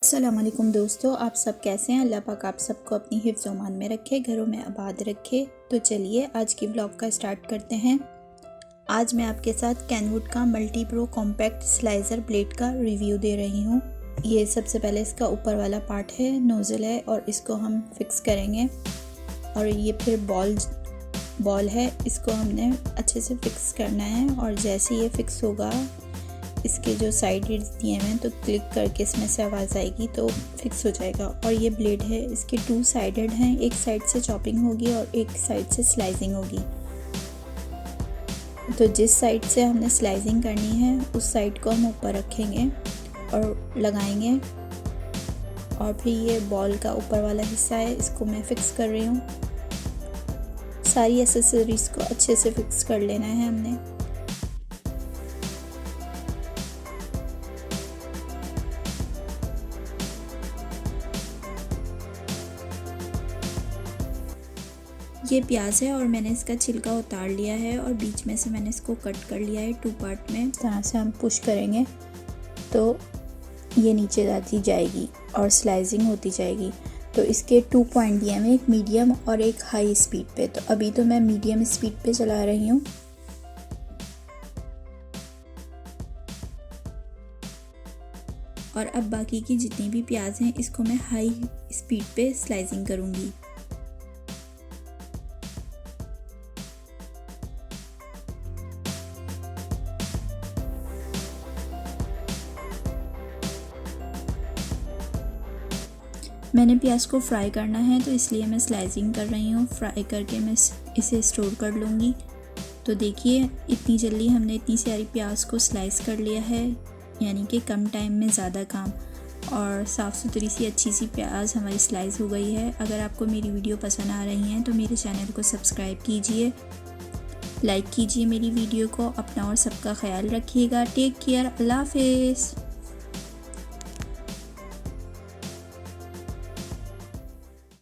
अस्सलाम वालेकुम दोस्तों, आप सब कैसे हैं। अल्लाह पाक आप सबको अपनी हिफ्ज़ ओमान में रखे, घरों में आबाद रखे। तो चलिए आज की व्लॉग का स्टार्ट करते हैं। आज मैं आपके साथ कैनवुड का multi pro compact slicer blade का रिव्यू दे रही हूँ। ये सबसे पहले इसका ऊपर वाला पार्ट है, नोज़ल है और इसको हम फिक्स करेंगे। और ये फिर बॉल है, इसको हमने अच्छे से फिक्स करना है। और जैसे ये फिक्स होगा, इसके जो साइड दिए हैं तो क्लिक करके इसमें से आवाज़ आएगी तो फिक्स हो जाएगा। और ये ब्लेड है, इसके 2 साइडेड हैं, एक साइड से चॉपिंग होगी और एक साइड से स्लाइसिंग होगी। तो जिस साइड से हमने स्लाइसिंग करनी है उस साइड को हम ऊपर रखेंगे और लगाएंगे। और फिर ये बॉल का ऊपर वाला हिस्सा है, इसको मैं फ़िक्स कर रही हूँ। सारी एसेसरीज़ को अच्छे से फिक्स कर लेना है हमने। ये प्याज है और मैंने इसका छिलका उतार लिया है और बीच में से मैंने इसको कट कर लिया है 2 पार्ट में। इस तरह से हम पुश करेंगे तो ये नीचे जाती जाएगी और स्लाइसिंग होती जाएगी। तो इसके 2 पॉइंट दिए हैं, एक मीडियम और एक हाई स्पीड पे। तो अभी तो मैं मीडियम स्पीड पे चला रही हूँ। और अब बाकी की जितनी भी प्याज हैं इसको मैं हाई स्पीड पे स्लाइसिंग करूँगी। मैंने प्याज को फ्राई करना है तो इसलिए मैं स्लाइसिंग कर रही हूँ। फ्राई करके मैं इसे स्टोर कर लूँगी। तो देखिए इतनी जल्दी हमने इतनी सारी प्याज को स्लाइस कर लिया है, यानी कि कम टाइम में ज़्यादा काम। और साफ़ सुथरी सी अच्छी सी प्याज हमारी स्लाइस हो गई है। अगर आपको मेरी वीडियो पसंद आ रही हैं तो मेरे चैनल को सब्सक्राइब कीजिए, लाइक कीजिए मेरी वीडियो को। अपना और सबका ख्याल रखिएगा। टेक केयर, अल्लाह हाफिज़।